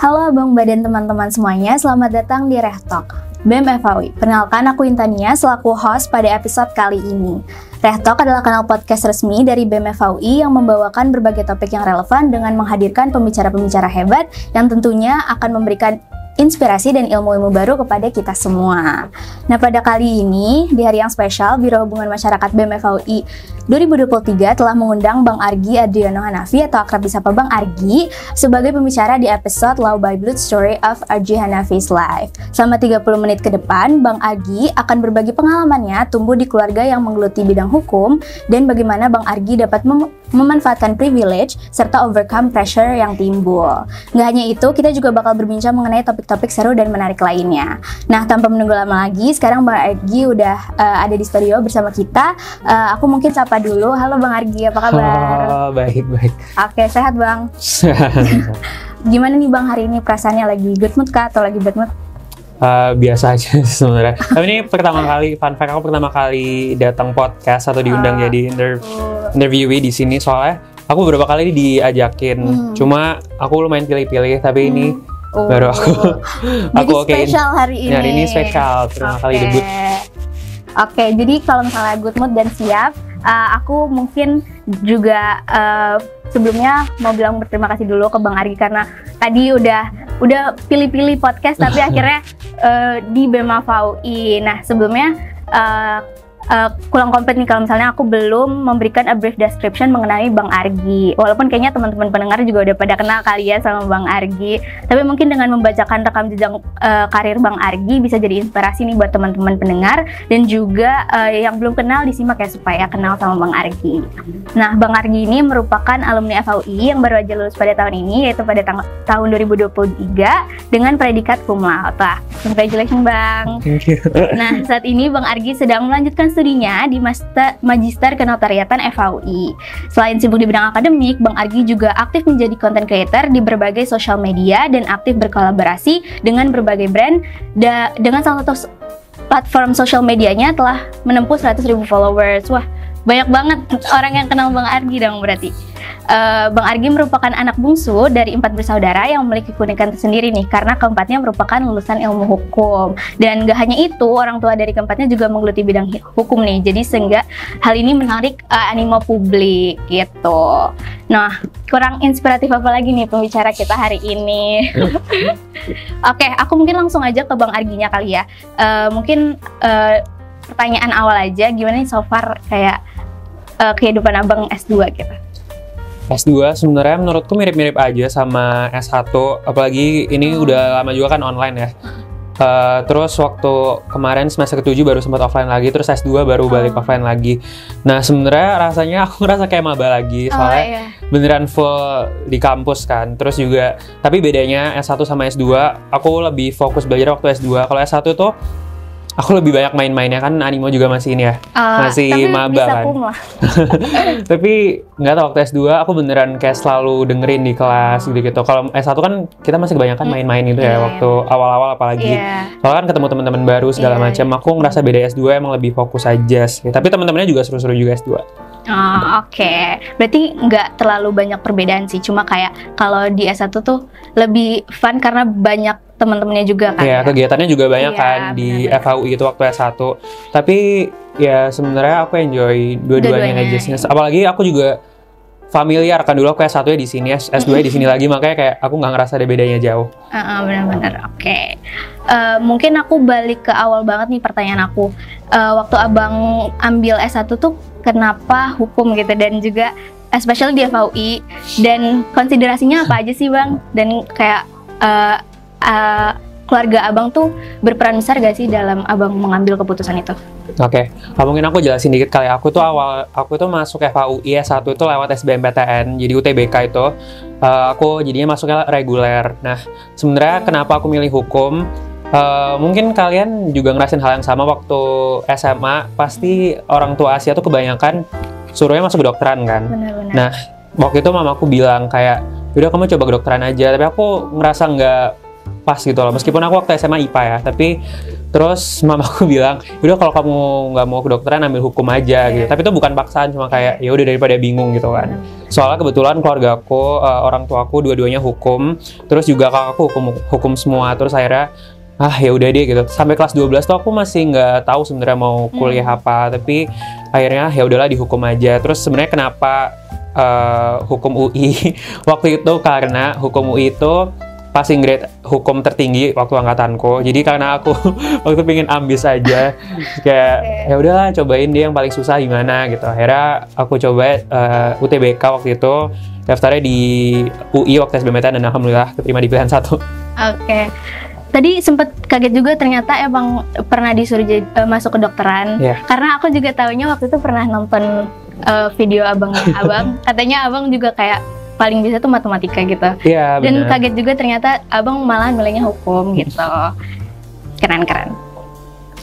Halo Abang Mbak dan teman-teman semuanya, selamat datang di Reh Talk BEM FAUI. Perkenalkan, aku Intania selaku host pada episode kali ini. Reh Talk adalah kanal podcast resmi dari BEM FAUI yang membawakan berbagai topik yang relevan dengan menghadirkan pembicara-pembicara hebat yang tentunya akan memberikan inspirasi dan ilmu-ilmu baru kepada kita semua. Nah, pada kali ini, di hari yang spesial, Biro Hubungan Masyarakat BEM FAUI 2023 telah mengundang Bang Argi Adriano Hanafi atau akrab disapa Bang Argi sebagai pembicara di episode Law by Blood Story of Argi Hanafi's Life. Selama 30 menit ke depan, Bang Argi akan berbagi pengalamannya tumbuh di keluarga yang menggeluti bidang hukum dan bagaimana Bang Argi dapat memanfaatkan privilege serta overcome pressure yang timbul. Nggak hanya itu, kita juga bakal berbincang mengenai topik-topik seru dan menarik lainnya. Nah, tanpa menunggu lama lagi, sekarang Bang Argi udah ada di studio bersama kita. Aku mungkin sapa dulu. Halo Bang Argi, apa kabar? Oh, baik. Oke, sehat Bang? Gimana nih Bang hari ini, perasaannya lagi good mood kah atau lagi bad mood? Biasa aja sebenarnya. Tapi ini pertama kali, fun fact, aku pertama kali datang podcast atau diundang jadi interviewee di sini, soalnya aku beberapa kali diajakin. Cuma aku lumayan pilih-pilih, tapi ini baru aku okein. Spesial hari ini. Hari ini spesial, pertama kali debut. Oke, jadi kalau misalnya good mood dan siap, aku mungkin juga sebelumnya mau bilang berterima kasih dulu ke Bang Argi karena tadi udah pilih-pilih podcast tapi akhirnya di BEM FAUI. Nah, sebelumnya kurang komplit nih kalau misalnya aku belum memberikan a brief description mengenai Bang Argi. Walaupun kayaknya teman-teman pendengar juga udah pada kenal kali ya sama Bang Argi. Tapi mungkin dengan membacakan rekam jejak karir Bang Argi bisa jadi inspirasi nih buat teman-teman pendengar dan juga yang belum kenal disimak ya supaya kenal sama Bang Argi. Nah, Bang Argi ini merupakan alumni FAUI yang baru aja lulus pada tahun ini, yaitu pada tahun 2023 dengan predikat cum laude. Congratulations Bang. Thank you. Nah, saat ini Bang Argi sedang melanjutkan studinya di Magister Kenotariatan FAUI. Selain sibuk di bidang akademik, Bang Argi juga aktif menjadi content creator di berbagai sosial media dan aktif berkolaborasi dengan berbagai brand. Dengan salah satu platform sosial medianya telah menempuh 100.000 followers. Wah, banyak banget orang yang kenal Bang Argi dong berarti. Bang Argi merupakan anak bungsu dari 4 bersaudara yang memiliki keunikan tersendiri nih, karena keempatnya merupakan lulusan ilmu hukum. Dan gak hanya itu, orang tua dari keempatnya juga menggeluti bidang hukum nih, jadi sehingga hal ini menarik animo publik gitu. Nah, kurang inspiratif apa lagi nih pembicara kita hari ini? Oke, aku mungkin langsung aja ke Bang Arginya kali ya. Mungkin pertanyaan awal aja, gimana nih so far kayak kehidupan abang S2 gitu? S2 sebenarnya menurutku mirip-mirip aja sama S1, apalagi ini udah lama juga kan online ya. Terus waktu kemarin semester ke-7 baru sempat offline lagi, terus S2 baru balik offline lagi. Nah, sebenarnya rasanya aku ngerasa kayak maba lagi, soalnya beneran full di kampus kan. Terus juga, tapi bedanya S1 sama S2, aku lebih fokus belajar waktu S2. Kalau S1 tuh aku lebih banyak main-mainnya kan, animo juga masih ini ya, masih maba kan. Tapi nggak tahu, waktu S2 aku beneran kayak selalu dengerin di kelas gitu-gitu. Kalau S1 kan kita masih kebanyakan main-main itu ya, waktu awal-awal apalagi. Soalnya kan ketemu teman-teman baru segala macam. Aku ngerasa beda S2 emang lebih fokus aja sih. Tapi teman-temannya juga seru-seru juga S2. Oke. Berarti nggak terlalu banyak perbedaan sih. Cuma kayak kalau di S1 tuh lebih fun karena banyak teman-temannya juga kan. Iya, kegiatannya juga banyak kan di FAUI itu waktu S1. Tapi ya sebenarnya aku enjoy dua-duanya aja sih. Apalagi aku juga familiar kan, dulu aku S1-nya di sini, S2-nya di sini lagi, makanya kayak aku nggak ngerasa ada bedanya jauh. Benar-benar. Oke. Mungkin aku balik ke awal banget nih pertanyaan aku. Waktu abang ambil S1 tuh kenapa hukum gitu, dan juga especially di FAUI, dan konsiderasinya apa aja sih Bang? Dan kayak keluarga abang tuh berperan besar gak sih dalam abang mengambil keputusan itu? Oke, mungkin aku jelasin dikit kali. Aku tuh masuk FAUI S1 itu lewat SBMPTN, jadi UTBK itu. Aku jadinya masuknya reguler. Nah, sebenarnya kenapa aku milih hukum? Mungkin kalian juga ngerasain hal yang sama waktu SMA. Pasti orang tua Asia tuh kebanyakan suruhnya masuk kedokteran kan. Benar-benar. Nah, waktu itu mamaku bilang kayak, udah kamu coba kedokteran aja. Tapi aku ngerasa nggak pas gitu loh. Meskipun aku waktu SMA IPA ya, tapi Terus mamaku bilang, udah kalau kamu nggak mau kedokteran ambil hukum aja gitu. Tapi itu bukan paksaan, cuma kayak ya udah daripada bingung gitu kan. Soalnya kebetulan keluargaku, orang tuaku dua-duanya hukum, terus juga kakakku hukum semua. Terus akhirnya ya udah deh gitu. Sampai kelas 12 tuh aku masih nggak tahu sebenarnya mau kuliah apa, tapi akhirnya ya udahlah dihukum aja. Terus sebenarnya kenapa hukum UI waktu itu, karena hukum UI itu passing grade hukum tertinggi waktu angkatanku. Jadi karena aku waktu pengen ambis aja, kayak ya udahlah cobain dia yang paling susah gimana gitu. Akhirnya aku coba UTBK waktu itu, daftarnya di UI waktu SBMPTN dan alhamdulillah keterima di pilihan 1. Oke. Tadi sempat kaget juga ternyata emang pernah disuruh masuk kedokteran. Karena aku juga taunya waktu itu pernah nonton video abangnya abang. Katanya abang juga kayak paling bisa tuh matematika gitu. Iya, bener. Dan kaget juga ternyata abang malah milihnya hukum gitu. Keren-keren.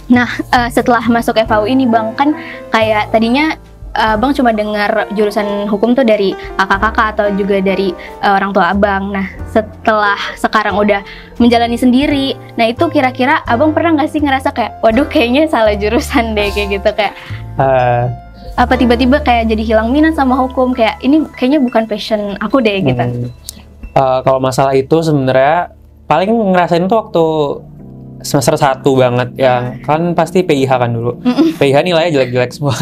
Nah, setelah masuk FAUI ini Bang, kan kayak tadinya abang cuma dengar jurusan hukum tuh dari kakak-kakak atau juga dari orang tua abang. Nah, setelah sekarang udah menjalani sendiri, nah itu kira-kira abang pernah nggak sih ngerasa kayak, waduh kayaknya salah jurusan deh kayak gitu, kayak apa tiba-tiba kayak jadi hilang minat sama hukum, kayak ini kayaknya bukan passion aku deh gitu. Kalau masalah itu sebenarnya paling ngerasain tuh waktu semester 1 banget, yang kan pasti PIH kan dulu. PIH nilainya jelek-jelek semua.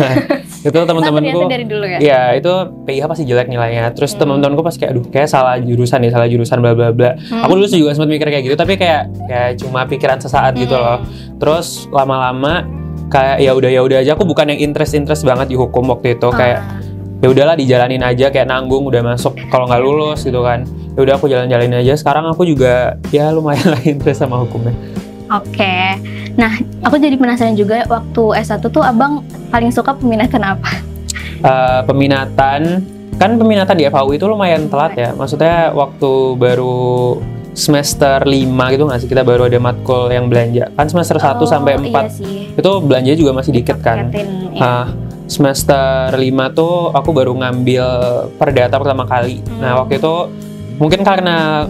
Itu teman-temanku. Dari dulu ya? Iya, itu PIH pasti jelek nilainya. Terus teman-temanku pas kayak, aduh kayak salah jurusan bla bla bla. Aku dulu juga sempat mikir kayak gitu, tapi kayak cuma pikiran sesaat gitu loh. Terus lama-lama kayak ya udah aja, aku bukan yang interest banget di hukum waktu itu, kayak ya udahlah dijalanin aja, kayak nanggung udah masuk kalau nggak lulus gitu kan. Ya udah aku jalanin aja. Sekarang aku juga ya lumayan lah interest sama hukumnya. Oke. Nah, aku jadi penasaran juga waktu S1 tuh abang paling suka peminatan apa? Peminatan di FAUI itu lumayan telat ya. Maksudnya waktu baru semester 5 gitu nggak sih, kita baru ada matkul yang belanja. Kan semester 1 sampai 4 itu belanja juga masih dikit kan. Semester 5 tuh aku baru ngambil perdata pertama kali. Nah, waktu itu mungkin karena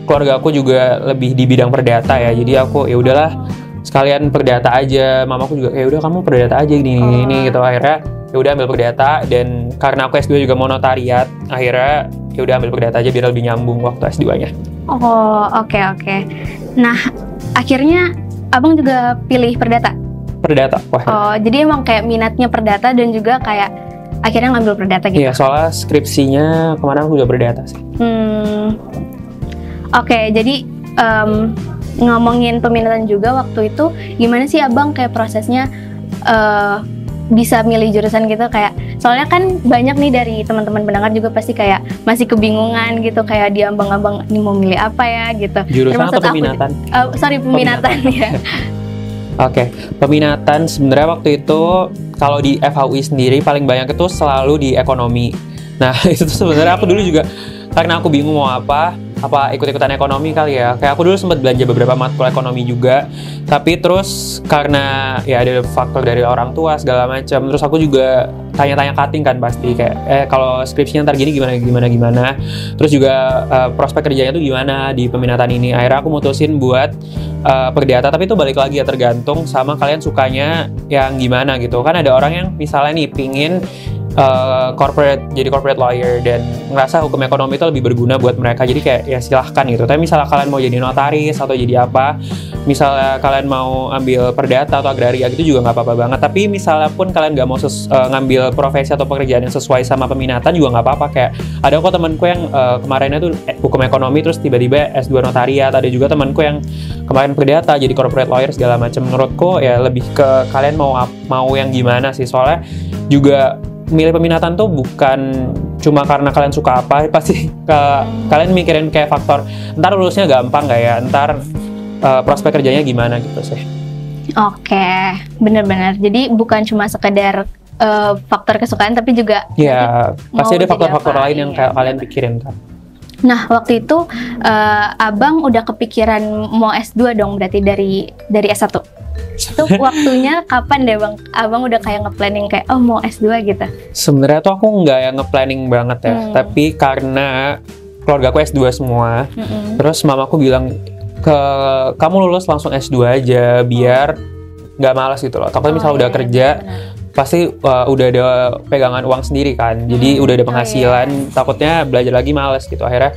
keluarga aku juga lebih di bidang perdata ya. Jadi aku ya udahlah sekalian perdata aja. Mamaku juga ya udah kamu perdata aja gini gitu. Akhirnya ya udah ambil perdata, dan karena aku S2 juga mau notariat, akhirnya ya udah ambil perdata aja biar lebih nyambung waktu S2-nya. Oh, oke. Nah, akhirnya abang juga pilih perdata? Perdata. Jadi emang kayak minatnya perdata dan juga kayak akhirnya ngambil perdata gitu? Iya, soalnya skripsinya kemarin aku udah perdata sih. Oke, jadi ngomongin peminatan juga waktu itu, gimana sih abang kayak prosesnya bisa milih jurusan gitu, kayak soalnya kan banyak nih dari teman-teman pendengar juga pasti kayak masih kebingungan gitu, kayak diambang-ambang ini mau milih apa ya gitu. Jurusan atau peminatan? Peminatan ya. Oke, peminatan sebenarnya waktu itu kalau di FAUI sendiri paling banyak itu selalu di ekonomi. Nah, itu tuh sebenarnya aku dulu juga karena aku bingung mau apa ikut-ikutan ekonomi kali ya. Kayak aku dulu sempat belanja beberapa matkul ekonomi juga. Tapi terus karena ya ada faktor dari orang tua segala macam. Terus aku juga tanya-tanya cutting kan pasti kayak kalau skripsinya ntar gini gimana. Terus juga prospek kerjanya tuh gimana di peminatan ini. Akhirnya aku mutusin buat perdata, tapi itu balik lagi ya tergantung sama kalian sukanya yang gimana gitu. Kan ada orang yang misalnya nih pingin jadi corporate lawyer dan ngerasa hukum ekonomi itu lebih berguna buat mereka, jadi kayak ya silahkan gitu. Tapi misalnya kalian mau jadi notaris atau jadi apa, misalnya kalian mau ambil perdata atau agraria gitu juga nggak apa-apa banget. Tapi misalnya pun kalian nggak mau ngambil profesi atau pekerjaan yang sesuai sama peminatan juga nggak apa-apa. Kayak ada kok temanku yang kemarinnya tuh hukum ekonomi terus tiba-tiba S2 notariat. Ada juga temanku yang kemarin perdata jadi corporate lawyer segala macam. Menurutku ya lebih ke kalian mau yang gimana sih, soalnya juga milih peminatan tuh bukan cuma karena kalian suka apa, pasti kalian mikirin kayak faktor ntar lulusnya gampang nggak ya, ntar prospek kerjanya gimana gitu sih. Oke, benar-benar. Jadi bukan cuma sekedar faktor kesukaan, tapi juga ya pasti ada faktor-faktor lain yang kalian pikirin kan. Nah, waktu itu abang udah kepikiran mau S2 dong berarti dari S1. Itu waktunya kapan deh bang? Abang udah kayak nge-planning kayak mau S2 gitu? Sebenarnya tuh aku nggak yang nge-planning banget ya, tapi karena keluarga aku S2 semua, terus mamaku bilang kamu lulus langsung S2 aja biar nggak malas gitu loh. Takutnya misalnya udah kerja pasti udah ada pegangan uang sendiri kan, jadi udah ada penghasilan, takutnya belajar lagi males gitu. Akhirnya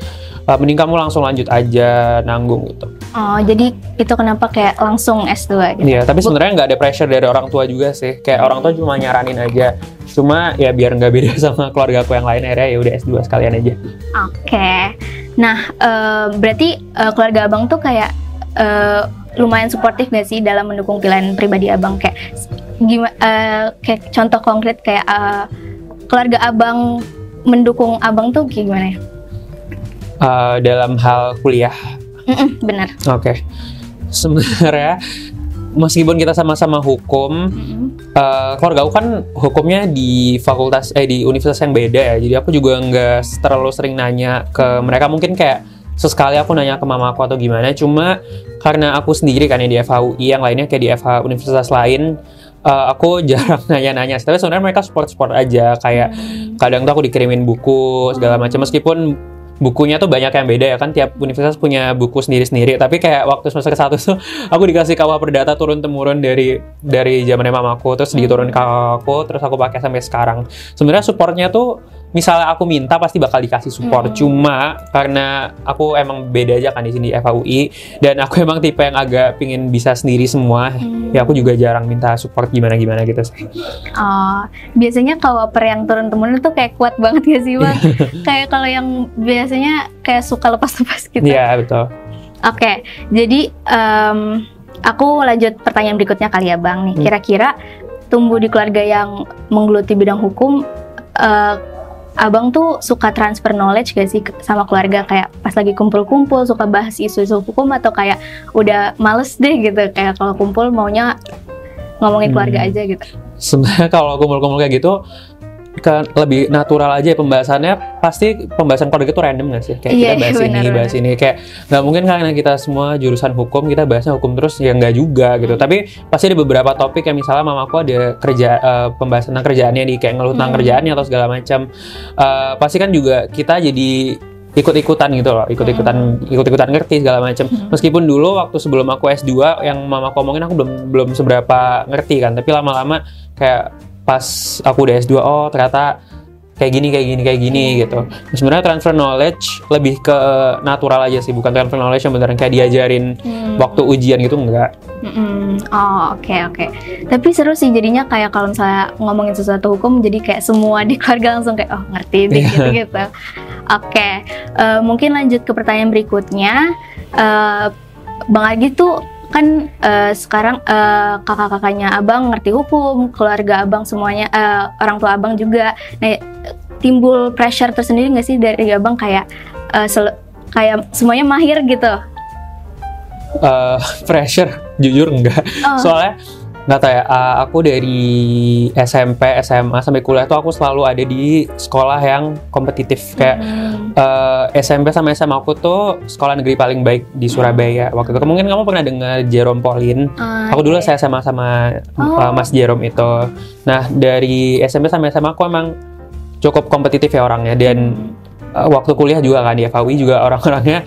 mending kamu langsung lanjut aja nanggung gitu. Oh, jadi itu kenapa kayak langsung S2 gitu? Iya, tapi sebenarnya nggak ada pressure dari orang tua juga sih. Kayak orang tua cuma nyaranin aja. Cuma ya biar nggak beda sama keluarga aku yang lain, akhirnya ya udah S2 sekalian aja. Oke. Nah, berarti keluarga abang tuh kayak lumayan suportif gak sih dalam mendukung pilihan pribadi abang? Kayak kayak contoh konkret kayak keluarga abang mendukung abang tuh gimana ya? Dalam hal kuliah. Benar. Oke. Sebenarnya meskipun kita sama-sama hukum, keluarga aku kan hukumnya di di universitas yang beda ya. Jadi aku juga nggak terlalu sering nanya ke mereka. Mungkin kayak sesekali aku nanya ke mama aku atau gimana. Cuma karena aku sendiri kan ya di FHUI, yang lainnya kayak di FH universitas lain, aku jarang nanya-nanya. Tapi sebenarnya mereka support aja. Kayak kadang tuh aku dikirimin buku segala macam, meskipun bukunya tuh banyak yang beda ya kan, tiap universitas punya buku sendiri-sendiri. Tapi kayak waktu semester 1 tuh aku dikasih KUH Perdata turun-temurun dari zamannya mamaku, terus diturun ke aku, terus aku pakai sampai sekarang. Sebenarnya supportnya tuh misalnya aku minta pasti bakal dikasih support. Cuma karena aku emang beda aja kan di sini di FHUI, dan aku emang tipe yang agak pingin bisa sendiri semua. Ya aku juga jarang minta support gimana-gimana gitu sih. Oh, biasanya kalau yang turun-temurun itu kayak kuat banget gak sih Bang? Kayak kalau yang biasanya kayak suka lepas-lepas gitu. Iya, betul. Oke, jadi aku lanjut pertanyaan berikutnya kali ya Bang nih. Kira-kira tumbuh di keluarga yang menggeluti bidang hukum, abang tuh suka transfer knowledge gak sih sama keluarga? Kayak pas lagi kumpul-kumpul suka bahas isu-isu hukum, atau kayak udah males deh gitu, kayak kalau kumpul maunya ngomongin keluarga aja gitu? Sebenarnya kalau kumpul-kumpul kayak gitu kan lebih natural aja pembahasannya. Pasti pembahasan keluarga itu random gak sih? Kayak kita bahas ini, kayak nggak mungkin karena kita semua jurusan hukum kita bahasnya hukum terus, ya nggak juga gitu. Tapi pasti ada beberapa topik yang misalnya mamaku ada pembahasan tentang kerjaannya nih, kayak ngeluh tentang kerjaannya atau segala macam. Pasti kan juga kita jadi ikut-ikutan gitu loh, ikut-ikutan ngerti segala macam. Meskipun dulu waktu sebelum aku S2 yang mamaku ngomongin aku belum seberapa ngerti kan, tapi lama-lama kayak pas aku udah S2, oh ternyata kayak gini gitu. Sebenarnya transfer knowledge lebih ke natural aja sih, bukan transfer knowledge yang beneran kayak diajarin waktu ujian gitu, enggak. Oh, oke. Tapi seru sih jadinya, kayak kalau misalnya ngomongin sesuatu hukum jadi kayak semua di keluarga langsung kayak ngerti deh gitu. Oke, mungkin lanjut ke pertanyaan berikutnya. Bang Argi tuh kan sekarang kakak-kakaknya abang ngerti hukum, keluarga abang semuanya, orang tua abang juga. Nah, timbul pressure tersendiri nggak sih dari abang kayak kayak semuanya mahir gitu? Pressure jujur enggak. Soalnya nggak tahu ya, aku dari SMP, SMA sampai kuliah tuh aku selalu ada di sekolah yang kompetitif. Kayak SMP sama SMA aku tuh sekolah negeri paling baik di Surabaya waktu itu. Mungkin kamu pernah dengar Jerome Pauline. Aku dulu saya sama Mas Jerome itu. Nah, dari SMP sampai SMA aku emang cukup kompetitif ya orangnya, dan waktu kuliah juga kan di FHUI juga orang-orangnya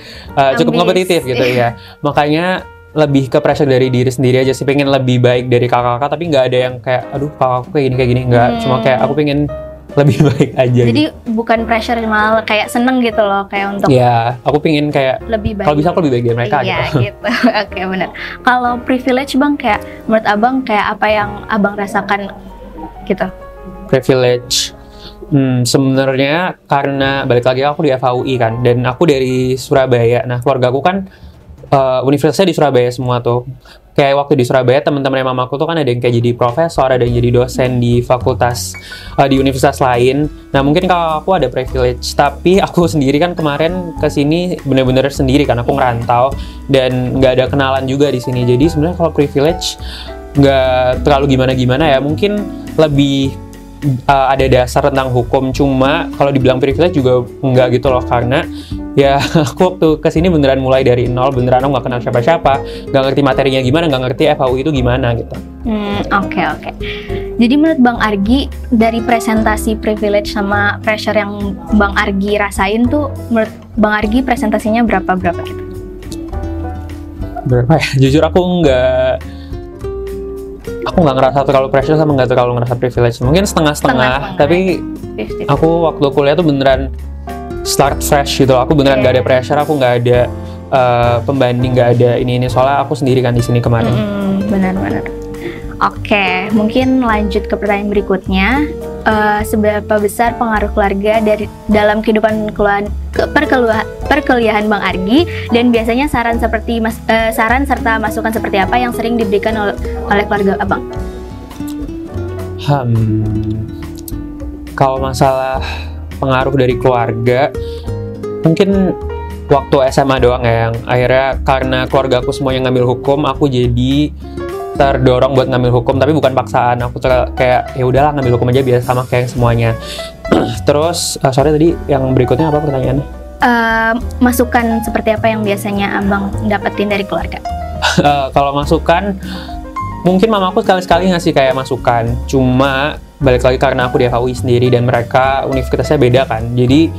cukup kompetitif gitu ya. Makanya lebih ke pressure dari diri sendiri aja sih, pengen lebih baik dari kakak-kakak, tapi nggak ada yang kayak aduh kakakku kayak gini nggak. Cuma kayak aku pengen lebih baik aja. Jadi gitu. Bukan pressure, malah kayak seneng gitu loh, kayak untuk aku pengen kayak lebih baik. Kalau bisa aku lebih baik dari mereka gitu. Oke, benar. Kalau privilege Bang, kayak menurut abang kayak apa yang abang rasakan gitu? Privilege sebenarnya karena balik lagi aku di FHUI kan, dan aku dari Surabaya. Nah, keluarga aku kan universitasnya di Surabaya semua tuh. Kayak waktu di Surabaya teman-teman mamaku tuh kan ada yang kayak jadi profesor, ada yang jadi dosen di fakultas di universitas lain. Nah, mungkin kalau aku ada privilege, tapi aku sendiri kan kemarin kesini bener-bener sendiri kan, aku ngerantau dan nggak ada kenalan juga di sini. Jadi sebenarnya kalau privilege nggak terlalu gimana-gimana ya, mungkin lebih ada dasar tentang hukum. Cuma kalau dibilang privilege juga enggak gitu loh, karena ya aku waktu kesini beneran mulai dari nol, beneran aku nggak kenal siapa-siapa, nggak ngerti materinya gimana, nggak ngerti FHUI itu gimana gitu. Oke. Jadi menurut Bang Argi, dari presentasi privilege sama pressure yang Bang Argi rasain tuh, menurut Bang Argi presentasinya berapa gitu? berapa ya? Jujur aku nggak ngerasa terlalu pressure sama nggak terlalu ngerasa privilege. Mungkin setengah-setengah. Tapi 50. aku waktu kuliah tuh beneran start fresh gitu. Aku beneran nggak ada pressure, aku nggak ada pembanding, nggak ada ini. Soalnya aku sendiri kan di sini kemarin. Benar-benar. Oke, mungkin lanjut ke pertanyaan berikutnya. Seberapa besar pengaruh keluarga dalam kehidupan perkuliahan Bang Argi, dan biasanya saran serta masukan seperti apa yang sering diberikan oleh keluarga Abang? Kalau masalah pengaruh dari keluarga, mungkin waktu SMA doang ya, yang akhirnya karena keluarga aku semuanya ngambil hukum, aku jadi terdorong buat ngambil hukum, tapi bukan paksaan. Aku kayak ya udahlah ngambil hukum aja biar sama kayak semuanya. Terus sorry tadi yang berikutnya apa pertanyaannya? Masukan seperti apa yang biasanya Abang dapetin dari keluarga? Kalau masukan, mungkin mamaku sekali-sekali ngasih kayak masukan. Cuma balik lagi karena aku di FAUI sendiri dan mereka universitasnya beda kan. Jadi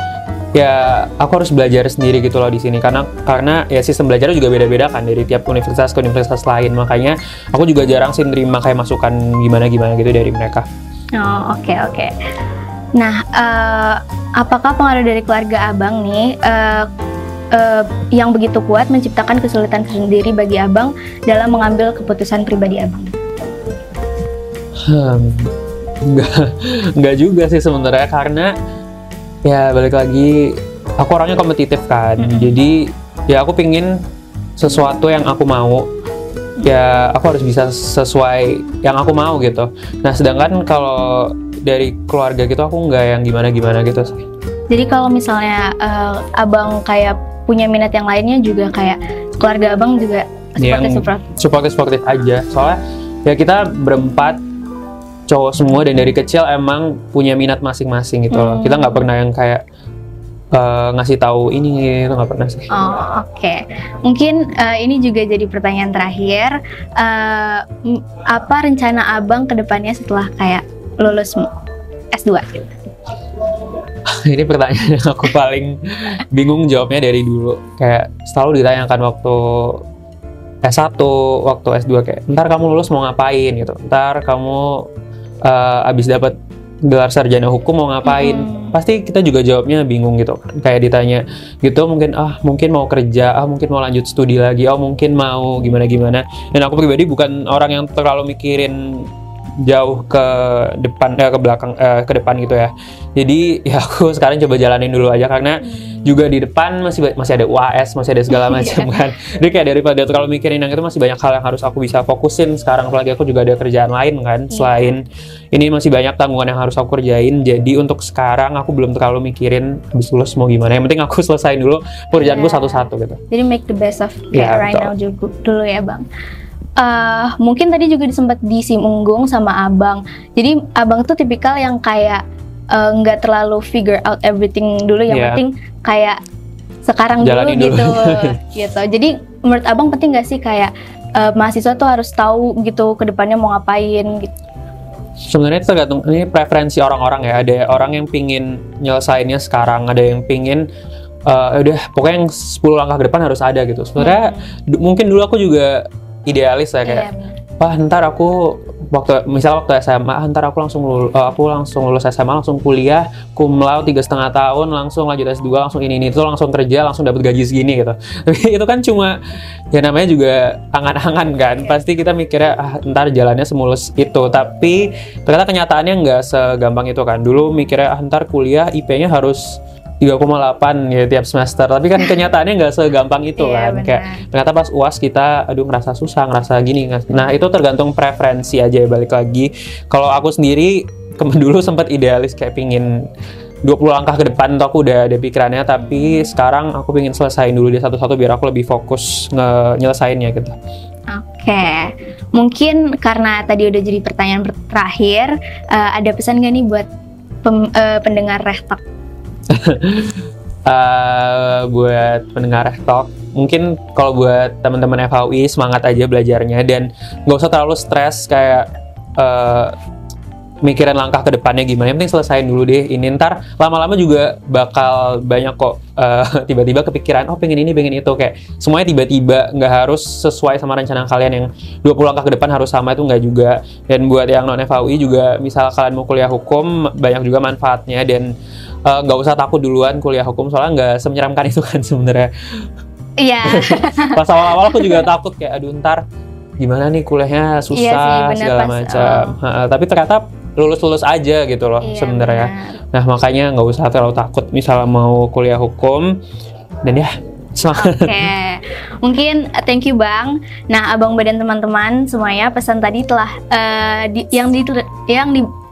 ya aku harus belajar sendiri gitu loh di sini, karena ya sistem belajarnya juga beda-beda kan dari tiap universitas ke universitas lain. Makanya aku juga jarang sih nerima kayak masukan gimana gitu dari mereka. Oh, oke. Nah, apakah pengaruh dari keluarga Abang nih yang begitu kuat menciptakan kesulitan sendiri bagi Abang dalam mengambil keputusan pribadi Abang? Enggak juga sih sebenarnya, karena ya balik lagi aku orangnya kompetitif kan. Jadi ya aku pingin sesuatu yang aku mau, ya aku harus bisa sesuai yang aku mau gitu. Nah sedangkan kalau dari keluarga gitu aku nggak yang gimana gitu sih. Jadi kalau misalnya Abang kayak punya minat yang lainnya juga kayak keluarga Abang juga supportive aja. Soalnya ya kita berempat cowok semua dan dari kecil emang punya minat masing-masing gitu loh. Kita nggak pernah yang kayak ngasih tahu ini itu, nggak pernah sih. Oh, oke. Mungkin ini juga jadi pertanyaan terakhir. Apa rencana Abang ke depannya setelah kayak lulus S2? Ini pertanyaan yang aku paling bingung jawabnya dari dulu. Kayak selalu ditanyakan waktu S1, waktu S2 kayak, ntar kamu lulus mau ngapain gitu. Ntar kamu abis dapat gelar sarjana hukum mau ngapain? Pasti kita juga jawabnya bingung gitu. Kayak ditanya gitu, mungkin mau kerja, mungkin mau lanjut studi lagi, mungkin mau gimana. Dan aku pribadi bukan orang yang terlalu mikirin jauh ke depan, ke belakang, ke depan gitu ya. Jadi ya aku sekarang coba jalanin dulu aja, karena juga di depan masih ada UAS, masih ada segala macam kan. Jadi kayak daripada terlalu mikirin yang itu, masih banyak hal yang harus aku bisa fokusin sekarang. Apalagi aku juga ada kerjaan lain kan, selain ini masih banyak tanggungan yang harus aku kerjain. Jadi untuk sekarang aku belum terlalu mikirin habis lulus mau gimana. Yang penting aku selesain dulu pekerjaanku satu-satu gitu. Jadi make the best of right now dulu ya Bang. Mungkin tadi juga sempat disinggung sama Abang. Jadi Abang tuh tipikal yang kayak nggak terlalu figure out everything dulu, yang penting kayak sekarang jalanin dulu gitu. Jadi menurut Abang penting nggak sih kayak mahasiswa tuh harus tahu gitu ke depannya mau ngapain gitu? Sebenarnya itu tergantung, ini preferensi orang-orang ya. Ada orang yang pingin nyelesainnya sekarang, ada yang pingin udah pokoknya yang 10 langkah ke depan harus ada gitu. Sebenarnya mungkin dulu aku juga idealis ya, kayak wah ntar aku waktu SMA, ntar aku langsung lulus SMA, langsung kuliah cum laude 3,5 tahun, langsung lanjut S2, langsung ini itu, langsung kerja, langsung dapat gaji segini gitu. Tapi itu kan cuma ya namanya juga angan-angan kan. Pasti kita mikirnya ntar jalannya semulus itu, tapi ternyata kenyataannya nggak segampang itu kan. Dulu mikirnya ntar kuliah IP-nya harus 3,8 ya tiap semester, tapi kan kenyataannya nggak segampang itu kan. Bener. Kayak ternyata pas UAS kita ngerasa susah, ngerasa gini. Nah itu tergantung preferensi aja, balik lagi. Kalau aku sendiri dulu sempat idealis kayak pingin 20 langkah ke depan tuh aku udah ada pikirannya, tapi sekarang aku pingin selesain dulu dia satu-satu biar aku lebih fokus nyelesainnya gitu. Oke, mungkin karena tadi udah jadi pertanyaan terakhir, ada pesan nggak nih buat pendengar Rehtalk? Buat pendengar Rehtalk, mungkin kalau buat teman-teman FAUI semangat aja belajarnya dan nggak usah terlalu stres kayak mikirin langkah ke depannya gimana, yang penting selesain dulu deh ini, ntar lama-lama juga bakal banyak kok tiba-tiba kepikiran, oh pengen ini, pengen itu, kayak semuanya tiba-tiba, nggak harus sesuai sama rencana kalian yang 20 langkah ke depan harus sama, itu nggak juga. Dan buat yang non-FAUI juga, misal kalian mau kuliah hukum, banyak juga manfaatnya, dan nggak usah takut duluan kuliah hukum, soalnya nggak semenyeramkan itu kan sebenarnya. Iya. Pas awal-awal aku juga takut, kayak aduh ntar gimana nih kuliahnya, susah segala macam. Tapi ternyata lulus aja gitu loh sebenarnya. Nah makanya nggak usah terlalu takut misalnya mau kuliah hukum, dan ya semangat. Oke, mungkin thank you Bang. Nah Abang Ba dan teman-teman semuanya, pesan tadi telah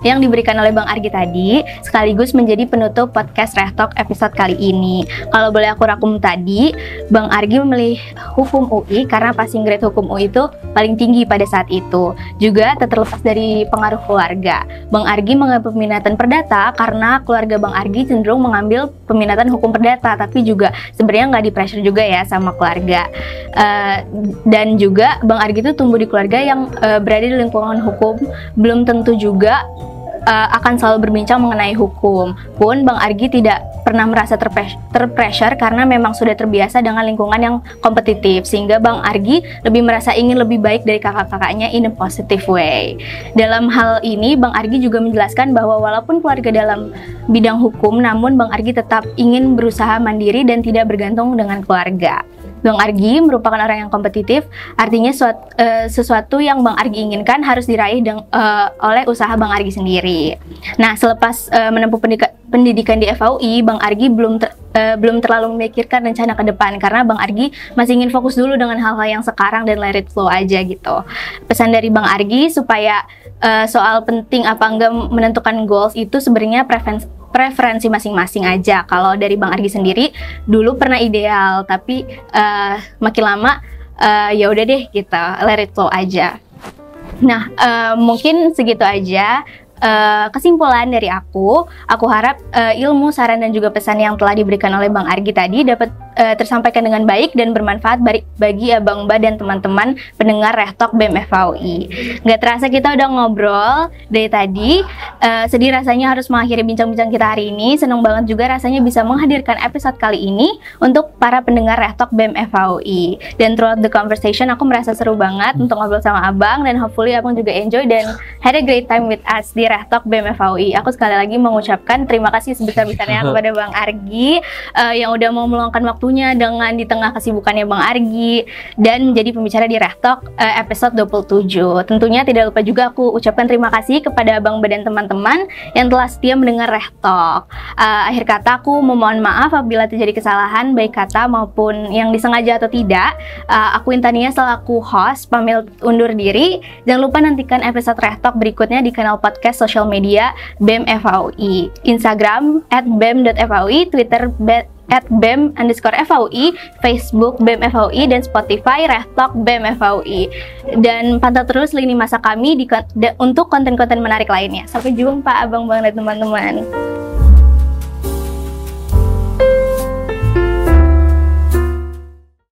yang diberikan oleh Bang Argi tadi sekaligus menjadi penutup podcast Rehtalk episode kali ini. Kalau boleh aku rangkum tadi, Bang Argi memilih hukum UI karena passing grade hukum UI itu paling tinggi pada saat itu. Juga tak terlepas dari pengaruh keluarga. Bang Argi mengambil peminatan perdata karena keluarga Bang Argi cenderung mengambil peminatan hukum perdata, tapi juga sebenarnya nggak di pressure juga ya sama keluarga. Dan juga Bang Argi itu tumbuh di keluarga yang berada di lingkungan hukum, belum tentu juga akan selalu berbincang mengenai hukum. Pun Bang Argi tidak pernah merasa terpressure karena memang sudah terbiasa dengan lingkungan yang kompetitif, sehingga Bang Argi lebih merasa ingin lebih baik dari kakak-kakaknya in a positive way. Dalam hal ini Bang Argi juga menjelaskan bahwa walaupun keluarga dalam bidang hukum, namun Bang Argi tetap ingin berusaha mandiri dan tidak bergantung dengan keluarga. Bang Argi merupakan orang yang kompetitif, artinya sesuatu yang Bang Argi inginkan harus diraih oleh usaha Bang Argi sendiri. Nah, selepas menempuh pendidikan di FAUI, Bang Argi belum terlalu memikirkan rencana ke depan karena Bang Argi masih ingin fokus dulu dengan hal-hal yang sekarang dan let it flow aja gitu. Pesan dari Bang Argi supaya soal penting apa enggak menentukan goals itu sebenarnya preferensi masing-masing aja. Kalau dari Bang Argi sendiri dulu pernah ideal, tapi makin lama ya udah deh gitu, let it flow aja. Nah, mungkin segitu aja kesimpulan dari aku harap ilmu, saran dan juga pesan yang telah diberikan oleh Bang Argi tadi dapat tersampaikan dengan baik dan bermanfaat bagi Abang Ba dan teman-teman pendengar Rehtalk BEM FAUI. Gak terasa kita udah ngobrol dari tadi, sedih rasanya harus mengakhiri bincang-bincang kita hari ini. Senang banget juga rasanya bisa menghadirkan episode kali ini untuk para pendengar Rehtalk BEM FAUI. Dan throughout the conversation aku merasa seru banget untuk ngobrol sama Abang, dan hopefully Abang juga enjoy dan had a great time with us di Rehtalk BEM FAUI. Aku sekali lagi mengucapkan terima kasih sebesar-besarnya kepada Bang Argi yang udah mau meluangkan waktunya dengan di tengah kesibukannya Bang Argi dan menjadi pembicara di Rehtalk episode 27. Tentunya tidak lupa juga aku ucapkan terima kasih kepada Bang Ba dan teman-teman yang telah setia mendengar Rehtalk. Akhir kata aku memohon maaf apabila terjadi kesalahan baik kata maupun yang disengaja atau tidak. Aku Intania selaku host pamit undur diri. Jangan lupa nantikan episode Rehtalk berikutnya di kanal podcast sosial media BEM FAUI, Instagram @bem.faui, Twitter @bem_FAUI, Facebook BEM FAUI, dan Spotify Rehtalk BEM FAUI. Dan pantau terus lini masa kami untuk konten-konten menarik lainnya. Sampai jumpa Abang Ba dan teman-teman.